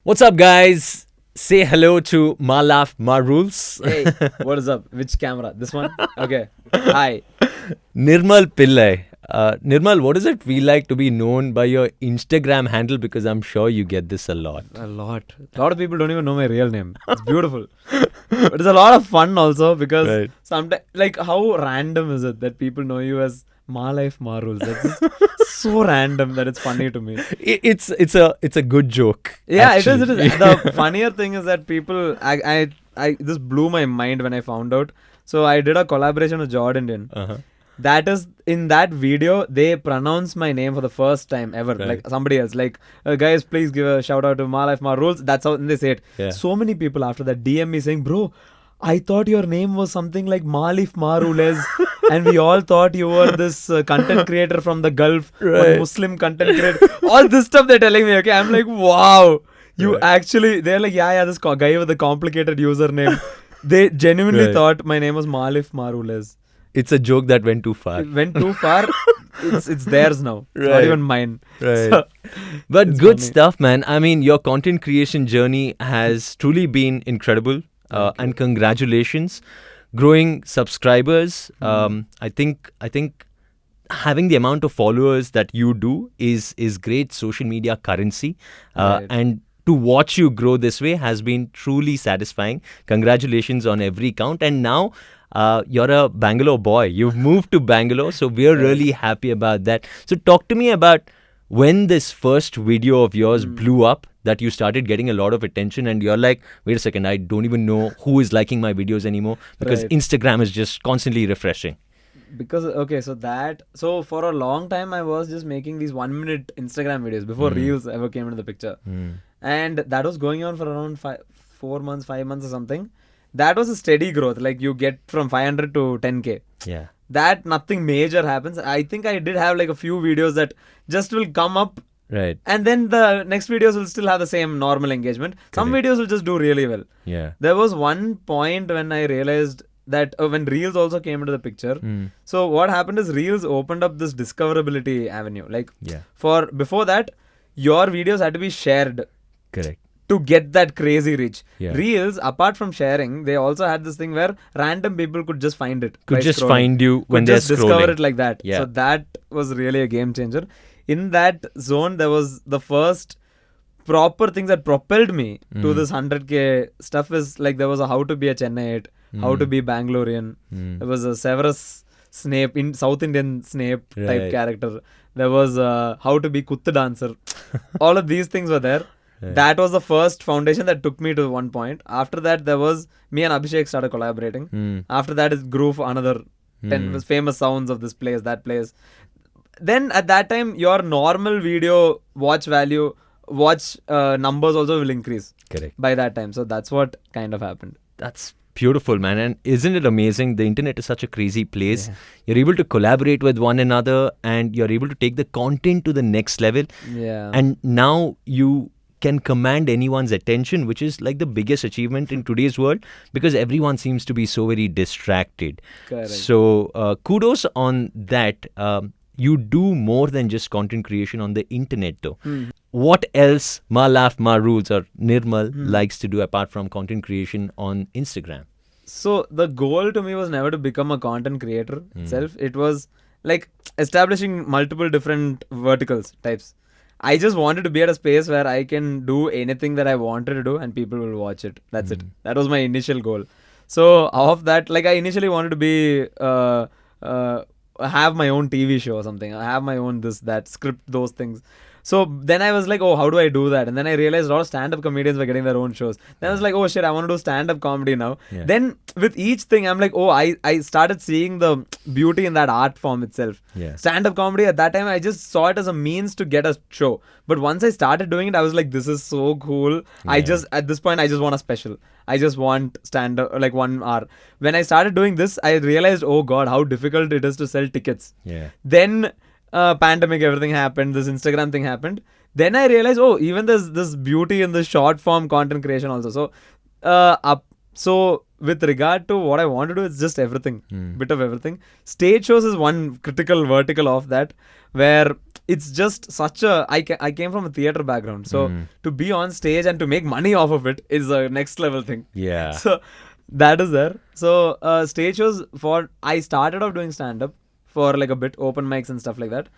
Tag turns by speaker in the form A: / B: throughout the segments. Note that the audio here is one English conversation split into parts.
A: What's up, guys? Say hello to Ma Laugh, Ma Rules.
B: Hey, what is up? Which camera? This one? Okay. Hi.
A: Nirmal Pillai. Nirmal, what does it feel like to be known by your Instagram handle? Because I'm sure you get this a lot.
B: A lot. A lot of people don't even know my real name. It's beautiful. But it's a lot of fun also because
A: Right.
B: sometimes, like, how random is it that people know you as Ma Life, Ma Rules? That's just so random that it's funny to me.
A: It's a good joke.
B: Yeah,
A: actually.
B: it is. The funnier thing is that people, this blew my mind when I found out. So I did a collaboration with Jordan.
A: Uh-huh.
B: That is, in that video, they pronounce my name for the first time ever.
A: Right.
B: Like somebody else. Like, guys, please give a shout out to Ma Life, Ma Rules. That's how they say it.
A: Yeah.
B: So many people after that DM me saying, bro, I thought your name was something like Malif Marules, and we all thought you were this content creator from the Gulf, or
A: Right.
B: Muslim content creator. All this stuff they're telling me, okay? I'm like, wow. You
A: Right.
B: actually, they're like, yeah, this guy with a complicated username. They genuinely
A: Right.
B: thought my name was Malif Marules.
A: It's a joke that went too far.
B: It went too far. It's theirs now. It's not
A: Right.
B: even mine.
A: Right.
B: So,
A: But
B: it's
A: good
B: funny.
A: stuff, man. I mean, your content creation journey has truly been incredible. And congratulations. Growing subscribers. I think having the amount of followers that you do is great social media currency.
B: Right.
A: And to watch you grow this way has been truly satisfying. Congratulations on every count. And now you're a Bangalore boy. You've moved to Bangalore. So we're really happy about that. So talk to me about when this first video of yours blew up, that you started getting a lot of attention and you're like, wait a second, I don't even know who is liking my videos anymore because
B: Right.
A: Instagram is just constantly refreshing.
B: Because so for a long time I was just making these 1 minute Instagram videos before Reels ever came into the picture, and that was going on for around 5 months or something. That was a steady growth, like you get from 500 to 10k.
A: Yeah.
B: That nothing major happens. I think I did have like a few videos that just will come up,
A: Right.
B: and then the next videos will still have the same normal engagement. Some
A: Correct.
B: videos will just do really well.
A: Yeah.
B: There was one point when I realized that when Reels also came into the picture. So what happened is Reels opened up this discoverability avenue. Like,
A: Yeah.
B: before that, your videos had to be shared
A: Correct.
B: to get that crazy reach.
A: Yeah.
B: Reels, apart from sharing, they also had this thing where random people could just find it.
A: Could
B: by
A: just
B: scrolling.
A: find you when
B: Could
A: they're
B: just discover
A: scrolling.
B: it like that.
A: Yeah.
B: So that was really a game changer. In that zone, there was the first proper things that propelled me to this 100k stuff. Is like there was a how to be a Chennaiite, how to be Bangalorean. There was a Severus Snape, in South Indian Snape type
A: Right.
B: character. There was how to be Kuttu dancer. All of these things were there.
A: Right.
B: That was the first foundation that took me to one point. After that, there was me and Abhishek started collaborating. After that, it grew for another 10 famous sounds of this place, that place. Then at that time, your normal video watch value, numbers also will increase
A: Correct.
B: by that time. So that's what kind of happened.
A: That's beautiful, man. And isn't it amazing? The internet is such a crazy place. You're able to collaborate with one another and you're able to take the content to the next level.
B: Yeah.
A: And now you can command anyone's attention, which is like the biggest achievement in today's world because everyone seems to be so very distracted.
B: Correct.
A: So kudos on that. You do more than just content creation on the internet though. What else Ma Laugh, Ma Rules or Nirmal likes to do apart from content creation on Instagram?
B: So the goal to me was never to become a content creator itself. It was like establishing multiple different verticals types. I just wanted to be at a space where I can do anything that I wanted to do and people will watch it. That's it. That was my initial goal. So of that, like I initially wanted to be have my own TV show or something. I have my own this, that, script, those things. So then I was like, oh, how do I do that? And then I realized a lot of stand-up comedians were getting their own shows. Then I was like, oh shit, I want to do stand-up comedy now.
A: Yeah.
B: Then with each thing, I'm like, oh, I started seeing the beauty in that art form itself.
A: Yeah.
B: Stand-up comedy, at that time, I just saw it as a means to get a show. But once I started doing it, I was like, this is so cool. At this point, I just want a special. I just want stand-up, like 1 hour. When I started doing this, I realized, oh God, how difficult it is to sell tickets.
A: Yeah.
B: Then pandemic, everything happened, this Instagram thing happened. Then I realized, oh, even there's this beauty in the short form content creation also. So with regard to what I want to do, it's just everything, bit of everything. Stage shows is one critical vertical of that, where it's just such a I came from a theater background, so to be on stage and to make money off of it is a next level thing.
A: Yeah.
B: So that is there. So stage shows, I started off doing stand up for like a bit, open mics and stuff like that.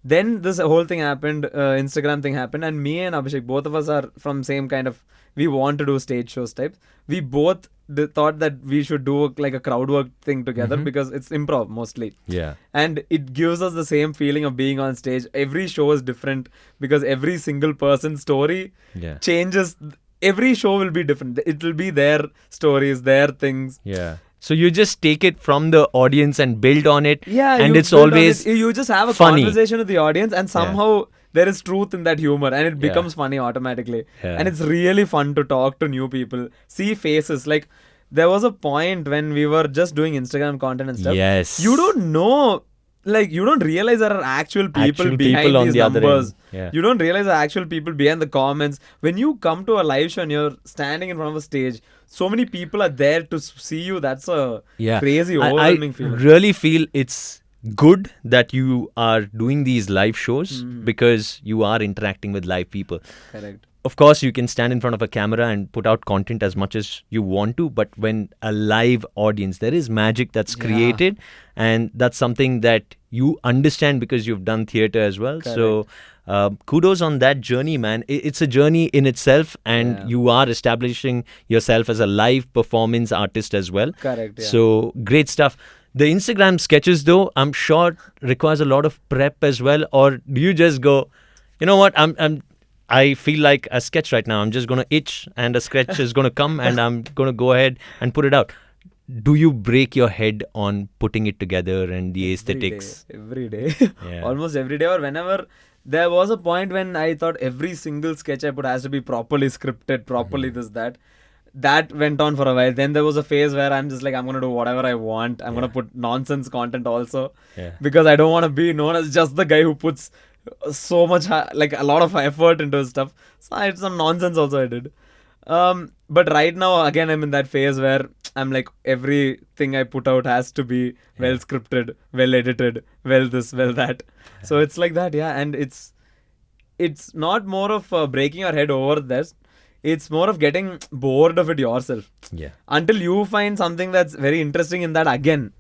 B: Then this whole thing happened, Instagram thing happened, and me and Abhishek, both of us are from same kind of, we want to do stage shows type. We both thought that we should do like a crowd work thing together because it's improv mostly.
A: Yeah.
B: And it gives us the same feeling of being on stage. Every show is different because every single person's story changes. Every show will be different. It will be their stories, their things.
A: Yeah. So you just take it from the audience and build on it.
B: Yeah.
A: And it's always
B: you just have a
A: funny
B: conversation with the audience, and somehow there is truth in that humor, and it becomes funny automatically. And it's really fun to talk to new people, see faces. Like there was a point when we were just doing Instagram content and stuff.
A: Yes.
B: You don't know, like you don't realize there are actual people behind
A: on
B: these
A: the other
B: numbers.
A: end. Yeah.
B: You don't realize the actual people behind the comments. When you come to a live show and you're standing in front of a stage, so many people are there to see you. That's a crazy, overwhelming feeling.
A: I really feel it's good that you are doing these live shows because you are interacting with live people.
B: Correct.
A: Of course, you can stand in front of a camera and put out content as much as you want to, but when a live audience, there is magic that's created, and that's something that you understand because you've done theater as well.
B: Correct.
A: So kudos on that journey, man. It's a journey in itself, and you are establishing yourself as a live performance artist as well.
B: Correct. Yeah.
A: So great stuff. The Instagram sketches, though, I'm sure requires a lot of prep as well. Or do you just go, you know what, I feel like a sketch right now. I'm just going to itch and a sketch is going to come and I'm going to go ahead and put it out. Do you break your head on putting it together and the aesthetics?
B: Every day. Almost every day, or whenever. There was a point when I thought every single sketch I put has to be properly scripted, properly this, that. That went on for a while. Then there was a phase where I'm just like, I'm going to do whatever I want. I'm going to put nonsense content also. Because I don't want to be known as just the guy who puts so much, like a lot of effort into his stuff. So I had some nonsense also I did. But right now, again, I'm in that phase where I'm like, everything I put out has to be well scripted, well edited, well this, well that. So it's like that, and it's not more of breaking your head over this. It's more of getting bored of it yourself. Until you find something that's very interesting in that again.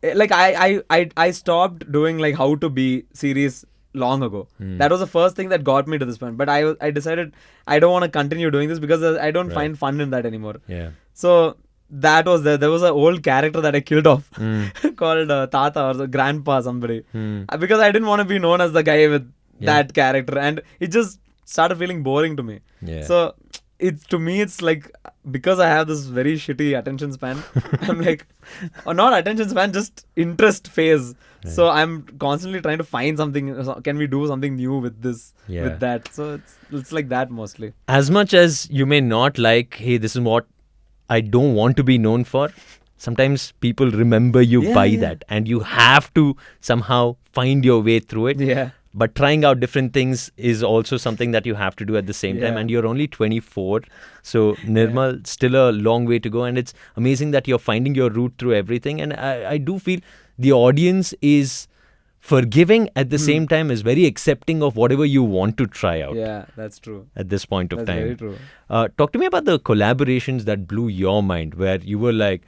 B: Like I stopped doing like how to be series long ago. That was the first thing that got me to this point. But I decided I don't want to continue doing this because I don't find fun in that anymore. So that was there was an old character that I killed off called Tata or the Grandpa somebody. Because I didn't want to be known as the guy with that character, and it just started feeling boring to me. So to me it's like, because I have this very shitty attention span, I'm like, or not attention span, just interest phase. So I'm constantly trying to find something. Can we do something new with this, with that? So it's like that mostly.
A: As much as you may not like, hey, this is what I don't want to be known for, sometimes people remember you by that, and you have to somehow find your way through it. But trying out different things is also something that you have to do at the same time. And you're only 24. So, Nirmal, still a long way to go. And it's amazing that you're finding your route through everything. And I do feel the audience is forgiving, at the same time is very accepting of whatever you want to try out.
B: Yeah, that's true.
A: At this point of time.
B: Very true.
A: Talk to me about the collaborations that blew your mind, where you were like,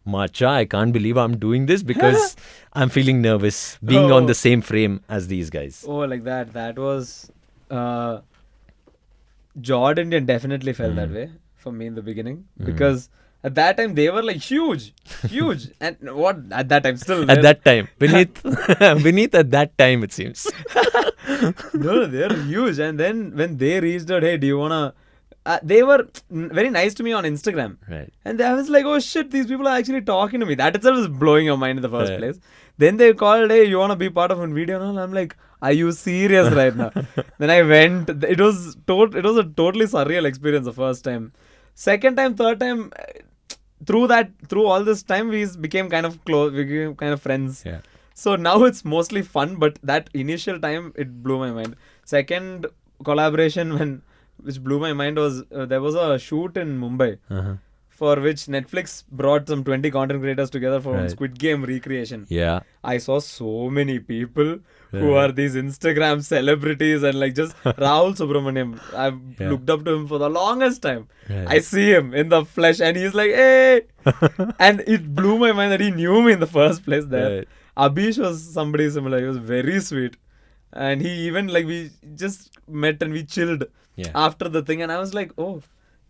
A: Macha, I can't believe I'm doing this because I'm feeling nervous being on the same frame as these guys.
B: Oh, like that. That was... Jord Indian definitely felt that way for me in the beginning. Because at that time, they were like huge. And what? At that time, still...
A: At that time. Beneath at that time, it seems.
B: No, they're huge. And then when they reached out, hey, do you want to... they were very nice to me on Instagram.
A: Right.
B: And I was like, oh shit, these people are actually talking to me. That itself is blowing your mind in the first place. Then they called, hey, you want to be part of a video? And I'm like, are you serious right now? Then I went. It was a totally surreal experience the first time. Second time, third time, through all this time, we became kind of close. We became kind of friends. So now it's mostly fun, but that initial time, it blew my mind. Second collaboration which blew my mind was there was a shoot in Mumbai for which Netflix brought some 20 content creators together for
A: Right.
B: Squid Game recreation.
A: Yeah.
B: I saw so many people who are these Instagram celebrities and like just Rahul Subramaniam. I've
A: Yeah.
B: looked up to him for the longest time.
A: Right.
B: I see him in the flesh and he's like, hey! And it blew my mind that he knew me in the first place there.
A: Right.
B: Abish was somebody similar. He was very sweet. And he even like we just met and we chilled
A: Yeah.
B: after the thing. And I was like, oh,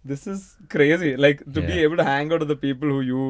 B: this is crazy. Like to be
A: Yeah.
B: able to hang out with the people who you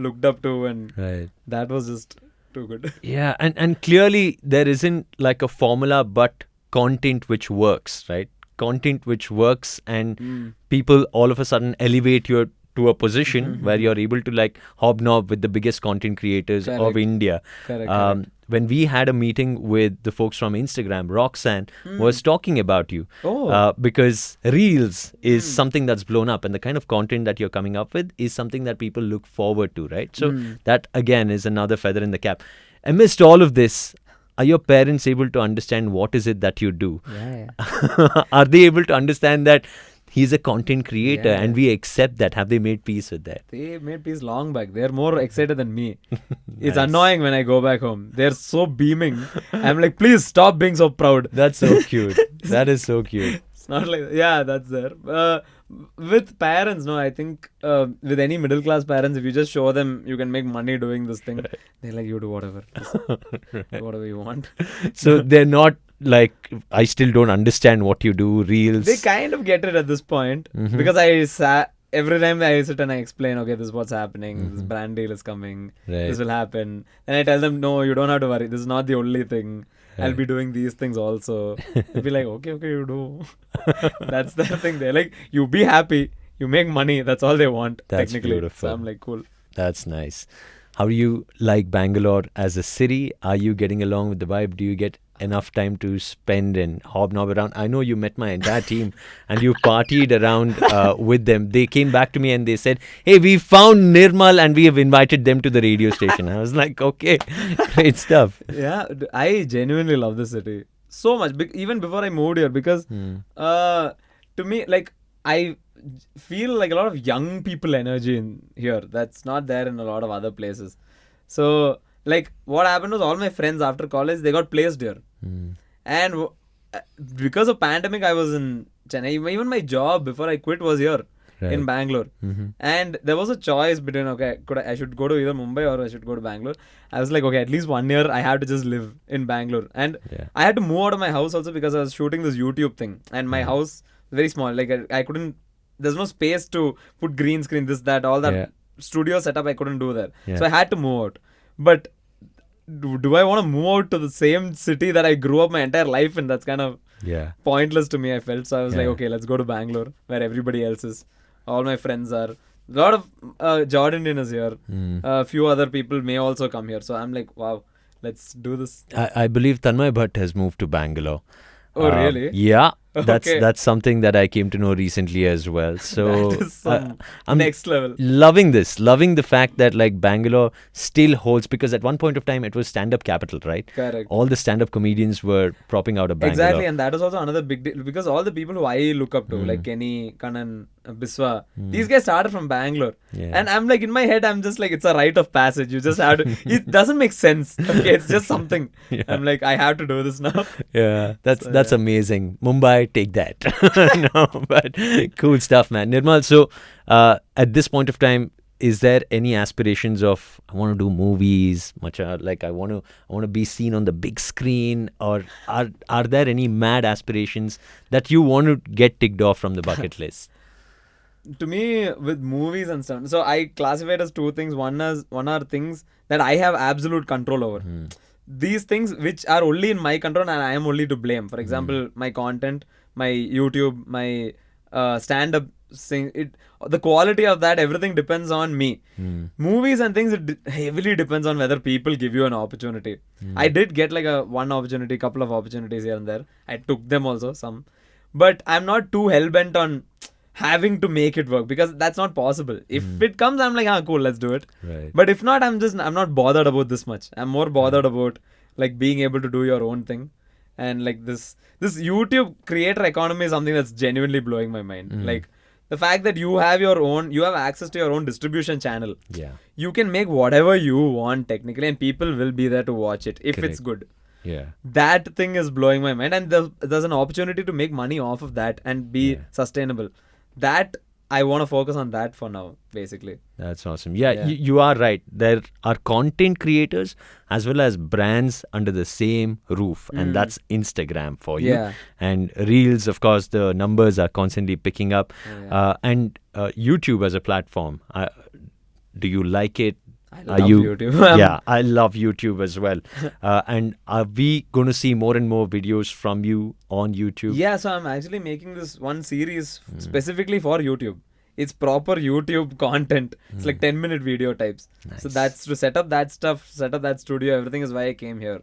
B: looked up to, and
A: Right.
B: that was just too good.
A: Yeah, and clearly there isn't like a formula, but content which works, right? Content which works, and people all of a sudden elevate you to a position where you're able to like hobnob with the biggest content creators of
B: Correct.
A: India.
B: Correct.
A: When we had a meeting with the folks from Instagram, Roxanne was talking about you.
B: Oh.
A: Because Reels is something that's blown up, and the kind of content that you're coming up with is something that people look forward to, right? So that again is another feather in the cap. Amidst all of this, are your parents able to understand what is it that you do?
B: Yeah.
A: Are they able to understand that he's a content creator
B: Yeah.
A: and we accept that? Have they made peace with that?
B: They made peace long back. They're more excited than me. It's
A: Nice.
B: annoying when I go back home. They're so beaming. I'm like, please stop being so proud.
A: That's so cute. That is so cute.
B: It's not like, yeah, that's there. With parents, no, I think with any middle class parents, if you just show them you can make money doing this thing, they're like, you do whatever. Just do whatever you want.
A: So they're not like, I still don't understand what you do, Reels.
B: They kind of get it at this point because every time I sit and I explain, okay, this is what's happening, this brand deal is coming,
A: Right.
B: this will happen. And I tell them, no, you don't have to worry. This is not the only thing. I'll be doing these things also. They'll be like, okay, you do. That's their thing. They're like, you be happy, you make money. That's all they want,
A: That's
B: technically.
A: beautiful.
B: So I'm like, cool.
A: That's nice. How do you like Bangalore as a city? Are you getting along with the vibe? Do you get enough time to spend and hobnob around? I know you met my entire team and you partied around with them. They came back to me and they said, hey, we found Nirmal and we have invited them to the radio station. I was like, okay, great stuff.
B: Yeah, I genuinely love the city so much. Even before I moved here, because to me, like, I feel like a lot of young people energy in here that's not there in a lot of other places. So like what happened was all my friends after college, they got placed here, and because of pandemic I was in Chennai. Even my job before I quit was here in Bangalore, and there was a choice between, okay, I should go to either Mumbai or I should go to Bangalore. I was like, okay, at least 1 year I have to just live in Bangalore, and I had to move out of my house also because I was shooting this YouTube thing, and my house was very small. Like I couldn't. There's no space to put green screen, this, that, all that studio setup I couldn't do there. So I had to move out. But do I want to move out to the same city that I grew up my entire life in? That's kind of pointless to me, I felt. So I was like, okay, let's go to Bangalore where everybody else is. All my friends are. A lot of Jordan is here. A few other people may also come here. So I'm like, wow, let's do this.
A: I believe Tanmay Bhatt has moved to Bangalore.
B: Oh, really?
A: Yeah. That's
B: Okay.
A: that's something that I came to know recently as well. So
B: That is some
A: I'm
B: next level.
A: loving the fact that like Bangalore still holds, because at one point of time it was stand-up capital, right?
B: Correct.
A: All the stand-up comedians were propping out of Bangalore.
B: Exactly, and that is also another big deal because all the people who I look up to, like Kenny, Kanan, Biswa, these guys started from Bangalore.
A: Yeah.
B: And I'm like, in my head, I'm just like, it's a rite of passage. You just have to, it doesn't make sense. Okay, it's just something. I'm like, I have to do this now.
A: Yeah, that's amazing. Mumbai, take that. No, but cool stuff, man. Nirmal, so at this point of time, is there any aspirations of, I want to do movies, like I want to be seen on the big screen, or are there any mad aspirations that you want to get ticked off from the bucket list?
B: To me, with movies and stuff, so I classify it as two things. One are things that I have absolute control over. These things which are only in my control and I am only to blame. For example, my content, my YouTube, my stand-up thing, the quality of that, everything depends on me. Movies and things, it heavily depends on whether people give you an opportunity. I did get like one opportunity, couple of opportunities here and there. I took them also, some. But I'm not too hell-bent on having to make it work because that's not possible. If it comes, I'm like, cool, let's do it.
A: Right.
B: But if not, I'm not bothered about this much. I'm more bothered about like being able to do your own thing. And like this YouTube creator economy is something that's genuinely blowing my mind. Like The fact that you have access to your own distribution channel.
A: Yeah.
B: You can make whatever you want technically, and people will be there to watch it if it's good.
A: Yeah.
B: That thing is blowing my mind, and there's an opportunity to make money off of that and be sustainable. That I want to focus on that for now, basically.
A: That's awesome. Yeah. You are right. There are content creators as well as brands under the same roof, and that's Instagram for you.
B: Yeah.
A: And Reels, of course, the numbers are constantly picking up. And YouTube as a platform. Do you like it?
B: I love YouTube.
A: Yeah, I love YouTube as well. And are we going to see more and more videos from you on YouTube?
B: Yeah, so I'm actually making this one series specifically for YouTube. It's proper YouTube content. It's like 10-minute video types.
A: Nice.
B: So that's to set up that stuff, set up that studio. Everything is why I came here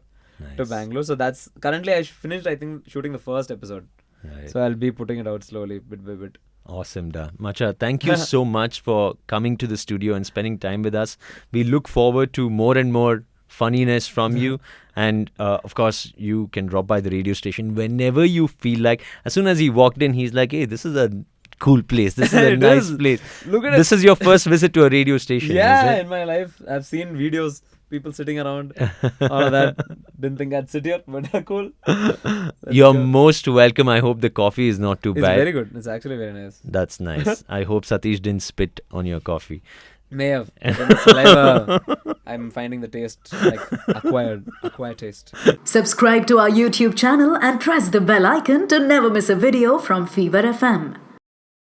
B: to Bangalore. So that's currently I finished, I think, shooting the first episode.
A: Right.
B: So I'll be putting it out slowly, bit by bit.
A: Awesome, da. Macha, thank you so much for coming to the studio and spending time with us. We look forward to more and more funniness from you. And of course, you can drop by the radio station whenever you feel like. As soon as he walked in, he's like, hey, this is a cool place. This is a nice place.
B: Look at
A: This is your first visit to a radio station.
B: Yeah,
A: is it?
B: in my life, I've seen videos, people sitting around, all of that. Didn't think I'd sit here, but cool.
A: You're most welcome. I hope the coffee is not too
B: It's
A: bad.
B: very good. It's actually very nice.
A: That's nice. I hope Satish didn't spit on your coffee.
B: May have. But then the saliva, I'm finding the taste like acquired taste.
C: Subscribe to our YouTube channel and press the bell icon to never miss a video from Fever FM.